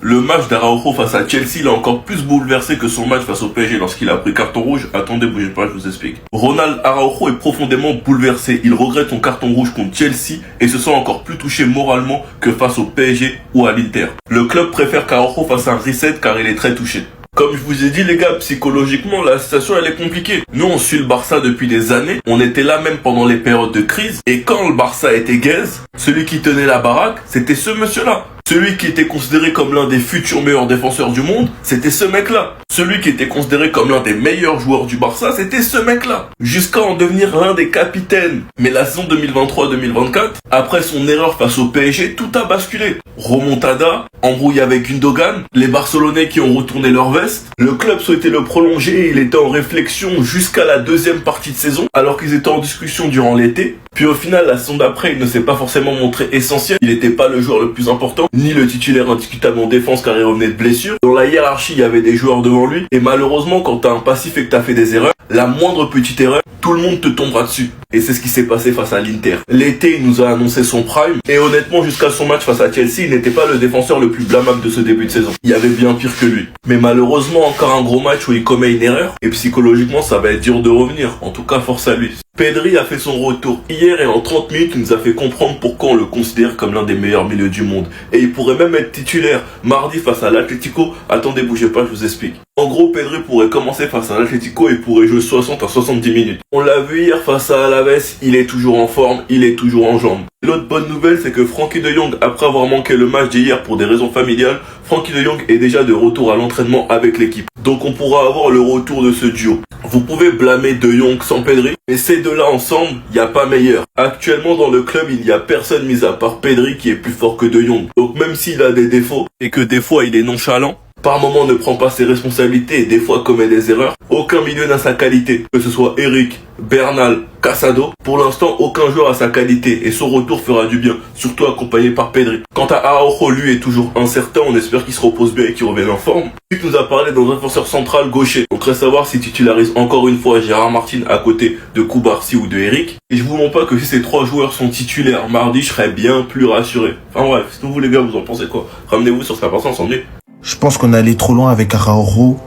Le match d'Araujo face à Chelsea l'a encore plus bouleversé que son match face au PSG lorsqu'il a pris carton rouge. Attendez, bougez pas, je vous explique. Ronald Araujo est profondément bouleversé. Il regrette son carton rouge contre Chelsea et se sent encore plus touché moralement que face au PSG ou à l'Inter. Le club préfère qu'Araujo fasse un reset car il est très touché. Comme je vous ai dit les gars, psychologiquement la situation elle est compliquée. Nous on suit le Barça depuis des années, on était là même pendant les périodes de crise, et quand le Barça était gaze, celui qui tenait la baraque, c'était ce monsieur-là. Celui qui était considéré comme l'un des futurs meilleurs défenseurs du monde, c'était ce mec-là. Celui qui était considéré comme l'un des meilleurs joueurs du Barça, c'était ce mec-là. Jusqu'à en devenir l'un des capitaines. Mais la saison 2023-2024, après son erreur face au PSG, tout a basculé. Remontada, embrouille avec Gundogan, les Barcelonais qui ont retourné leur veste. Le club souhaitait le prolonger et il était en réflexion jusqu'à la deuxième partie de saison, alors qu'ils étaient en discussion durant l'été. Puis au final, la saison d'après, il ne s'est pas forcément montré essentiel. Il n'était pas le joueur le plus important, ni le titulaire indiscutable en défense car il revenait de blessure. Dans la hiérarchie, il y avait des joueurs devant lui. Et malheureusement, quand t'as un passif et que t'as fait des erreurs, la moindre petite erreur, tout le monde te tombera dessus. Et c'est ce qui s'est passé face à l'Inter. L'été, il nous a annoncé son prime. Et honnêtement, jusqu'à son match face à Chelsea, il n'était pas le défenseur le plus blâmable de ce début de saison. Il y avait bien pire que lui. Mais malheureusement, encore un gros match où il commet une erreur. Et psychologiquement, ça va être dur de revenir. En tout cas, force à lui. Pedri a fait son retour hier et en 30 minutes, il nous a fait comprendre pourquoi on le considère comme l'un des meilleurs milieux du monde. Et il pourrait même être titulaire mardi face à l'Atlético. Attendez, bougez pas, je vous explique. En gros, Pedri pourrait commencer face à l'Atlético et pourrait jouer 60 à 70 minutes. On l'a vu hier face à Alaves, il est toujours en forme, il est toujours en jambes. L'autre bonne nouvelle, c'est que Frenkie de Jong, après avoir manqué le match d'hier pour des raisons familiales, Frenkie de Jong est déjà de retour à l'entraînement avec l'équipe. Donc on pourra avoir le retour de ce duo. Vous pouvez blâmer de Jong sans Pedri, mais ces deux-là ensemble, il n'y a pas meilleur. Actuellement dans le club, il n'y a personne mis à part Pedri qui est plus fort que de Jong. Donc même s'il a des défauts, et que des fois il est nonchalant, par moment ne prend pas ses responsabilités et des fois commet des erreurs, aucun milieu n'a sa qualité. Que ce soit Eric, Bernal, Casado, pour l'instant aucun joueur a sa qualité et son retour fera du bien, surtout accompagné par Pedri. Quant à Araujo, lui est toujours incertain, on espère qu'il se repose bien et qu'il revienne en forme. Luc nous a parlé d'un défenseur central gaucher, on voudrait savoir s'il titularise encore une fois Gérard Martin à côté de Koubarsi ou de Eric. Et je vous mens pas que si ces trois joueurs sont titulaires mardi, je serais bien plus rassuré. Enfin bref, sinon vous les gars, vous en pensez quoi? Ramenez-vous sur ce qu'a passé ensemble. Je pense qu'on est allé trop loin avec Araujo.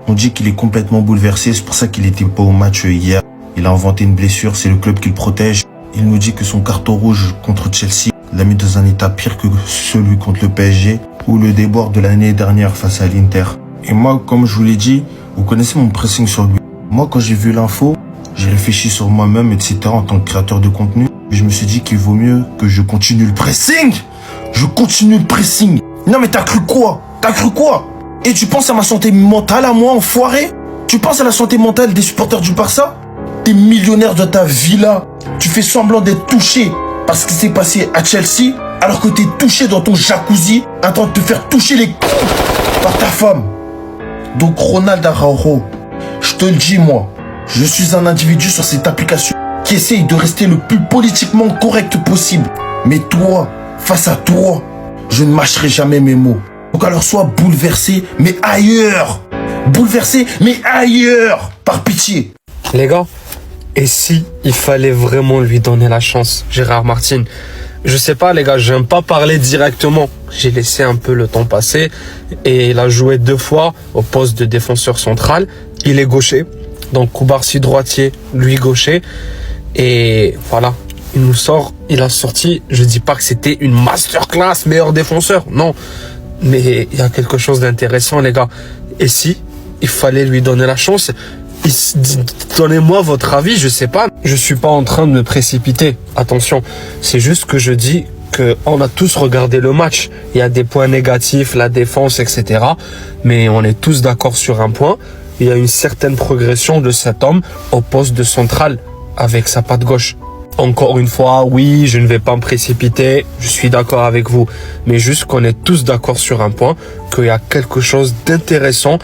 On dit qu'il est complètement bouleversé, c'est pour ça qu'il était pas au match hier. Il a inventé une blessure, c'est le club qui le protège. Il nous dit que son carton rouge contre Chelsea l'a mis dans un état pire que celui contre le PSG ou le débord de l'année dernière face à l'Inter. Et moi, comme je vous l'ai dit, vous connaissez mon pressing sur lui. Moi, quand j'ai vu l'info, j'ai réfléchi sur moi-même, etc. en tant que créateur de contenu. Et je me suis dit qu'il vaut mieux que je continue le pressing. Je continue le pressing. Non mais t'as cru quoi? T'as cru quoi? Et tu penses à ma santé mentale à moi, enfoiré? Tu penses à la santé mentale des supporters du Barça? T'es millionnaire de ta villa. Tu fais semblant d'être touché par ce qui s'est passé à Chelsea, alors que t'es touché dans ton jacuzzi, en train de te faire toucher les couilles par ta femme. Donc Ronald Araujo, je te le dis moi, je suis un individu sur cette application qui essaye de rester le plus politiquement correct possible. Mais toi, face à toi, je ne mâcherai jamais mes mots. Donc alors sois bouleversé, mais ailleurs. Bouleversé, mais ailleurs. Par pitié. Les gars, et si il fallait vraiment lui donner la chance, Gérard Martin? Je sais pas les gars, j'aime pas parler directement. J'ai laissé un peu le temps passer et il a joué 2 fois au poste de défenseur central. Il est gaucher, donc Koubarsi droitier, lui gaucher. Et voilà, il a sorti, je dis pas que c'était une masterclass meilleur défenseur, non. Mais il y a quelque chose d'intéressant les gars. Et si il fallait lui donner la chance, donnez-moi votre avis, je sais pas. Je suis pas en train de me précipiter, attention. C'est juste que je dis qu'on a tous regardé le match. Il y a des points négatifs, la défense, etc. Mais on est tous d'accord sur un point. Il y a une certaine progression de cet homme au poste de central avec sa patte gauche. Encore une fois, oui, je ne vais pas me précipiter, je suis d'accord avec vous. Mais juste qu'on est tous d'accord sur un point, qu'il y a quelque chose d'intéressant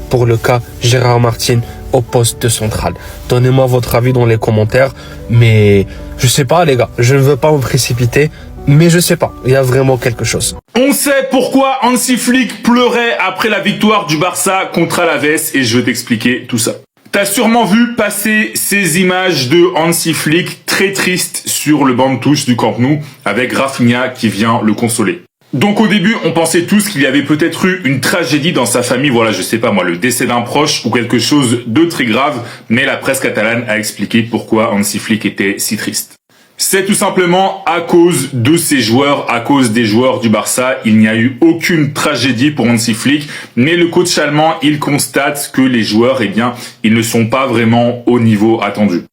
pour le cas Gérard Martin au poste de central. Donnez-moi votre avis dans les commentaires, mais je sais pas les gars, je ne veux pas me précipiter, mais je sais pas, il y a vraiment quelque chose. On sait pourquoi Hansi Flick pleurait après la victoire du Barça contre Alaves et je vais t'expliquer tout ça. T'as sûrement vu passer ces images de Hansi Flick très triste sur le banc de touche du Camp Nou avec Rafinha qui vient le consoler. Donc au début, on pensait tous qu'il y avait peut-être eu une tragédie dans sa famille, voilà, je sais pas moi, le décès d'un proche ou quelque chose de très grave, mais la presse catalane a expliqué pourquoi Hansi Flick était si triste. C'est tout simplement à cause de ces joueurs, à cause des joueurs du Barça. Il n'y a eu aucune tragédie pour Hansi Flick, mais le coach allemand, il constate que les joueurs, eh bien, ils ne sont pas vraiment au niveau attendu.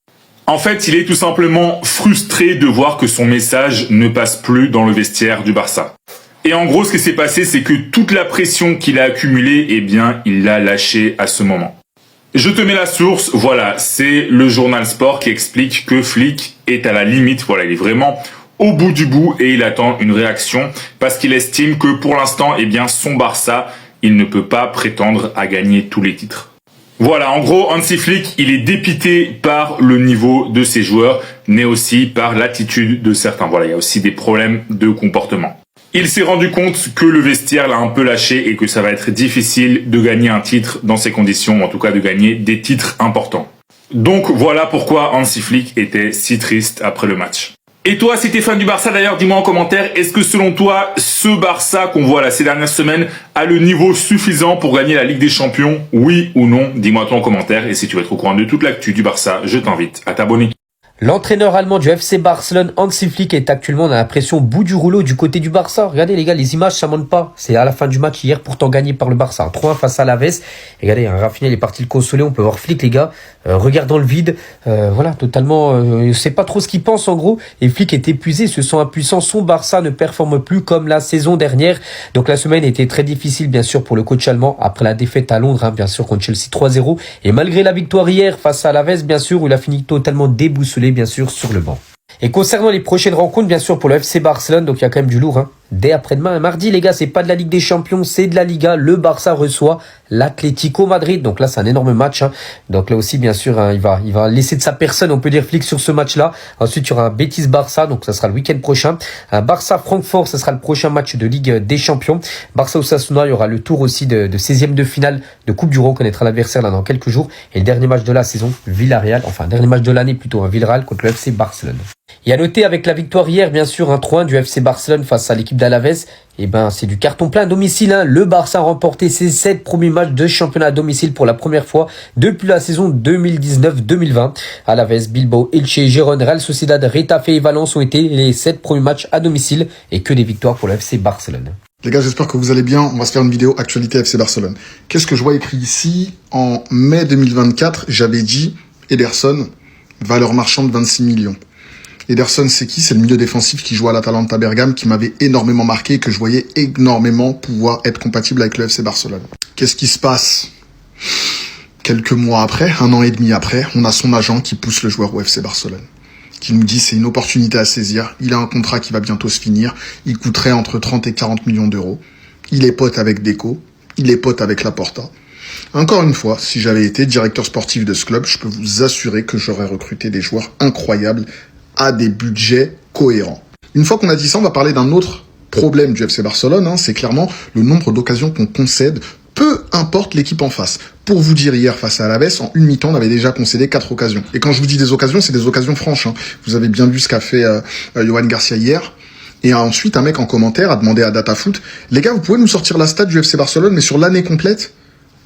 En fait, il est tout simplement frustré de voir que son message ne passe plus dans le vestiaire du Barça. Et en gros, ce qui s'est passé, c'est que toute la pression qu'il a accumulée, eh bien, il l'a lâchée à ce moment. Je te mets la source, voilà, c'est le journal Sport qui explique que Flick est à la limite, voilà, il est vraiment au bout du bout et il attend une réaction parce qu'il estime que pour l'instant, eh bien, son Barça, il ne peut pas prétendre à gagner tous les titres. Voilà, en gros, Hansi Flick, il est dépité par le niveau de ses joueurs, mais aussi par l'attitude de certains. Voilà, il y a aussi des problèmes de comportement. Il s'est rendu compte que le vestiaire l'a un peu lâché et que ça va être difficile de gagner un titre dans ces conditions, ou en tout cas de gagner des titres importants. Donc voilà pourquoi Hansi Flick était si triste après le match. Et toi, si t'es fan du Barça d'ailleurs, dis-moi en commentaire, est-ce que selon toi, ce Barça qu'on voit là ces dernières semaines a le niveau suffisant pour gagner la Ligue des Champions? Oui ou non? Dis-moi toi en commentaire, et si tu veux être au courant de toute l'actu du Barça, je t'invite à t'abonner. L'entraîneur allemand du FC Barcelone, Hansi Flick, est actuellement dans la pression au bout du rouleau du côté du Barça. Regardez les gars, les images, ça monte pas. C'est à la fin du match hier, pourtant gagné par le Barça. 3-1 face à Alaves. Regardez, Rafinha il est parti le consoler. On peut voir Flick, les gars, regarde dans le vide. Voilà, totalement, c'est pas trop ce qu'il pense en gros. Et Flick est épuisé, se sent impuissant. Son Barça ne performe plus comme la saison dernière. Donc la semaine était très difficile, bien sûr, pour le coach allemand après la défaite à Londres, bien sûr, contre Chelsea 3-0. Et malgré la victoire hier face à Alaves, bien sûr, où il a fini totalement déboussolé, bien sûr, sur le banc. Et concernant les prochaines rencontres, bien sûr, pour le FC Barcelone, donc il y a quand même du lourd, Dès après-demain, mardi, les gars, c'est pas de la Ligue des Champions, c'est de la Liga. Le Barça reçoit l'Atlético Madrid. Donc là, c'est un énorme match. Donc là aussi, bien sûr, il va laisser de sa personne, on peut dire, Flick sur ce match-là. Ensuite, il y aura un Betis-Barça, donc ça sera le week-end prochain. Un Barça-Francfort, ça sera le prochain match de Ligue des Champions. Barça-Osasuna, il y aura le tour aussi de 16e de finale de Coupe du Roi. On connaîtra l'adversaire là dans quelques jours. Et le dernier match de la saison, Villarreal, enfin, dernier match de l'année plutôt, Villarreal contre le FC Barcelone. Et à noter avec la victoire hier, bien sûr, 3-1 du FC Barcelone face à l'équipe d'Alaves, c'est du carton plein à domicile. Le Barça a remporté ses 7 premiers matchs de championnat à domicile pour la première fois depuis la saison 2019-2020. Alaves, Bilbao, Elche, Gérone, Real Sociedad, Retafe et Valence ont été les 7 premiers matchs à domicile et que des victoires pour le FC Barcelone. Les gars, j'espère que vous allez bien. On va se faire une vidéo actualité FC Barcelone. Qu'est-ce que je vois écrit ici? En mai 2024, j'avais dit Ederson, valeur marchande 26 millions. Ederson, c'est qui? C'est le milieu défensif qui joue à l'Atalanta Bergame, qui m'avait énormément marqué et que je voyais énormément pouvoir être compatible avec le FC Barcelone. Qu'est-ce qui se passe? Quelques mois après, 1 an et demi après, on a son agent qui pousse le joueur au FC Barcelone, qui nous dit c'est une opportunité à saisir, il a un contrat qui va bientôt se finir, il coûterait entre 30 et 40 millions d'euros, il est pote avec Deco, il est pote avec Laporta. Encore une fois, si j'avais été directeur sportif de ce club, je peux vous assurer que j'aurais recruté des joueurs incroyables à des budgets cohérents. Une fois qu'on a dit ça, on va parler d'un autre problème du FC Barcelone, c'est clairement le nombre d'occasions qu'on concède, peu importe l'équipe en face. Pour vous dire, hier, face à Alaves, en une mi-temps, on avait déjà concédé 4 occasions. Et quand je vous dis des occasions, c'est des occasions franches. Vous avez bien vu ce qu'a fait Yohan Garcia hier. Et ensuite, un mec en commentaire a demandé à DataFoot, les gars, vous pouvez nous sortir la stat du FC Barcelone, mais sur l'année complète?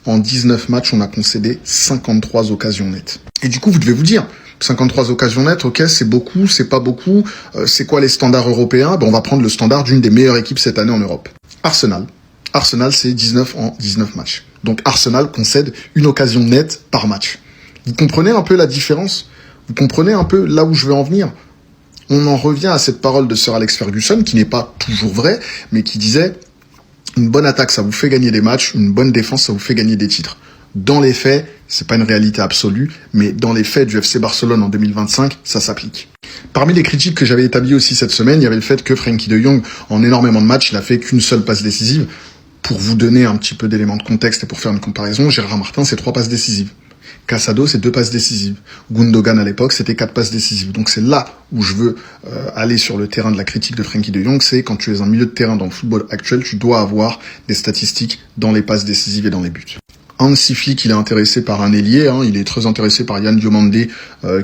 En 19 matchs, on a concédé 53 occasions nettes. Et du coup, vous devez vous dire, 53 occasions nettes, ok, c'est beaucoup, c'est pas beaucoup, c'est quoi les standards européens? On va prendre le standard d'une des meilleures équipes cette année en Europe. Arsenal, c'est 19 en 19 matchs. Donc Arsenal concède une occasion nette par match. Vous comprenez un peu la différence? Vous comprenez un peu là où je veux en venir? On en revient à cette parole de Sir Alex Ferguson, qui n'est pas toujours vraie, mais qui disait une bonne attaque, ça vous fait gagner des matchs, une bonne défense, ça vous fait gagner des titres. Dans les faits, c'est pas une réalité absolue, mais dans les faits du FC Barcelone en 2025, ça s'applique. Parmi les critiques que j'avais établies aussi cette semaine, il y avait le fait que Frenkie de Jong, en énormément de matchs, il a fait qu'une seule passe décisive. Pour vous donner un petit peu d'éléments de contexte et pour faire une comparaison, Gérard Martin, c'est 3 passes décisives. Casado, c'est 2 passes décisives. Gundogan, à l'époque, c'était 4 passes décisives. Donc c'est là où je veux aller sur le terrain de la critique de Frenkie de Jong, c'est quand tu es un milieu de terrain dans le football actuel, tu dois avoir des statistiques dans les passes décisives et dans les buts. Hansi Flick, il est intéressé par un ailier, hein, il est très intéressé par Yann Diomande,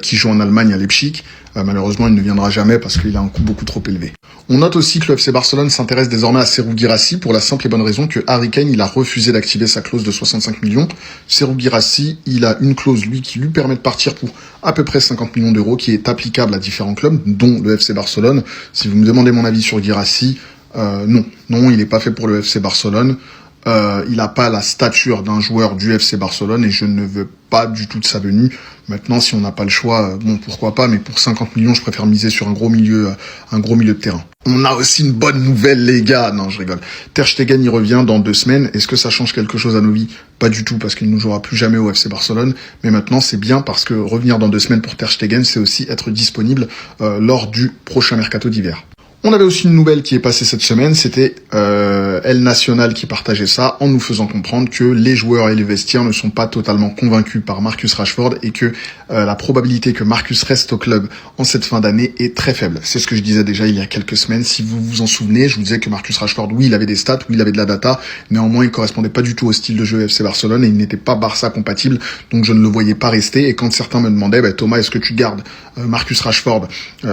qui joue en Allemagne à Leipzig. Malheureusement, il ne viendra jamais parce qu'il a un coût beaucoup trop élevé. On note aussi que le FC Barcelone s'intéresse désormais à Serhou Guirassy pour la simple et bonne raison que Harry Kane, il a refusé d'activer sa clause de 65 millions. Serhou Guirassy, il a une clause, lui, qui lui permet de partir pour à peu près 50 millions d'euros, qui est applicable à différents clubs, dont le FC Barcelone. Si vous me demandez mon avis sur Guirassy, non, il n'est pas fait pour le FC Barcelone. Il n'a pas la stature d'un joueur du FC Barcelone et je ne veux pas du tout de sa venue. Maintenant, si on n'a pas le choix, bon, pourquoi pas, mais pour 50 millions, je préfère miser sur un gros milieu de terrain. On a aussi une bonne nouvelle, les gars. Non, je rigole. Ter Stegen, il revient dans 2 semaines. Est-ce que ça change quelque chose à nos vies? Pas du tout, parce qu'il ne jouera plus jamais au FC Barcelone. Mais maintenant, c'est bien parce que revenir dans 2 semaines pour Ter Stegen, c'est aussi être disponible lors du prochain mercato d'hiver. On avait aussi une nouvelle qui est passée cette semaine, c'était El Nacional qui partageait ça en nous faisant comprendre que les joueurs et les vestiaires ne sont pas totalement convaincus par Marcus Rashford et que la probabilité que Marcus reste au club en cette fin d'année est très faible. C'est ce que je disais déjà il y a quelques semaines. Si vous vous en souvenez, je vous disais que Marcus Rashford, oui, il avait des stats, oui, il avait de la data, néanmoins, il correspondait pas du tout au style de jeu FC Barcelone et il n'était pas Barça compatible, donc je ne le voyais pas rester. Et quand certains me demandaient, Thomas, est-ce que tu gardes Marcus Rashford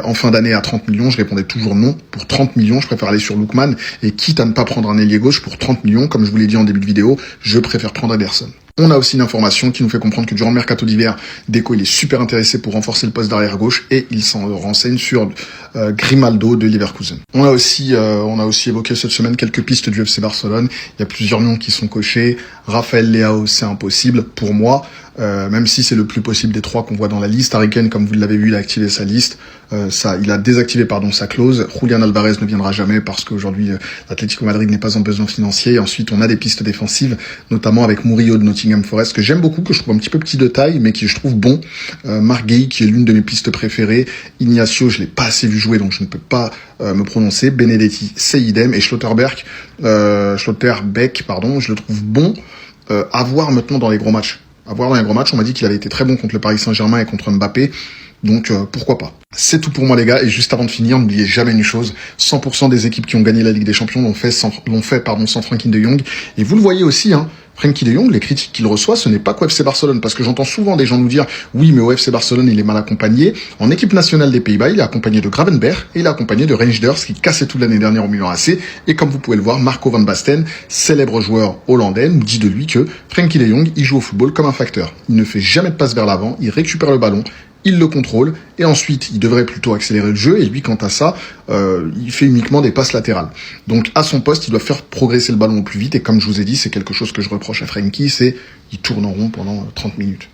en fin d'année à 30 millions, je répondais toujours non. Pour 30 millions, je préfère aller sur Lookman et quitte à ne pas prendre un ailier gauche pour 30 millions, comme je vous l'ai dit en début de vidéo, je préfère prendre Ederson. On a aussi une information qui nous fait comprendre que durant le mercato d'hiver, Deco il est super intéressé pour renforcer le poste d'arrière gauche et il s'en renseigne sur Grimaldo de Leverkusen. On a aussi évoqué cette semaine quelques pistes du FC Barcelone. Il y a plusieurs noms qui sont cochés. Raphaël Leao, c'est impossible pour moi. Même si c'est le plus possible des 3 qu'on voit dans la liste. Harry Kane, comme vous l'avez vu, il a activé sa liste. Il a désactivé sa clause. Julian Alvarez ne viendra jamais parce qu'aujourd'hui, l'Atlético Madrid n'est pas en besoin financier. Et ensuite, on a des pistes défensives, notamment avec Murillo de Nottingham Forest, que j'aime beaucoup, que je trouve un petit peu petit de taille, mais qui je trouve bon. Marc Guehi, qui est l'une de mes pistes préférées. Ignacio, je l'ai pas assez vu jouer, donc je ne peux pas me prononcer. Benedetti, c'est idem. Et Schlotterbeck, je le trouve bon à voir maintenant dans les gros matchs. On m'a dit qu'il avait été très bon contre le Paris Saint-Germain et contre Mbappé. Donc pourquoi pas. C'est tout pour moi les gars, et juste avant de finir, n'oubliez jamais une chose, 100% des équipes qui ont gagné la Ligue des Champions l'ont fait sans Frenkie de Jong, et vous le voyez aussi, Frenkie de Jong, les critiques qu'il reçoit, ce n'est pas qu'au FC Barcelone, parce que j'entends souvent des gens nous dire « Oui, mais au FC Barcelone, il est mal accompagné ». En équipe nationale des Pays-Bas, il est accompagné de Gravenberch et il est accompagné de Reinders, qui cassait toute l'année dernière au Milan AC. Et comme vous pouvez le voir, Marco van Basten, célèbre joueur hollandais, nous dit de lui que Frenkie de Jong, il joue au football comme un facteur. Il ne fait jamais de passe vers l'avant, il récupère le ballon, il le contrôle, et ensuite, il devrait plutôt accélérer le jeu, et lui, quant à ça, il fait uniquement des passes latérales. Donc, à son poste, il doit faire progresser le ballon au plus vite, et comme je vous ai dit, c'est quelque chose que je reproche à Frenkie, c'est il tourne en rond pendant 30 minutes.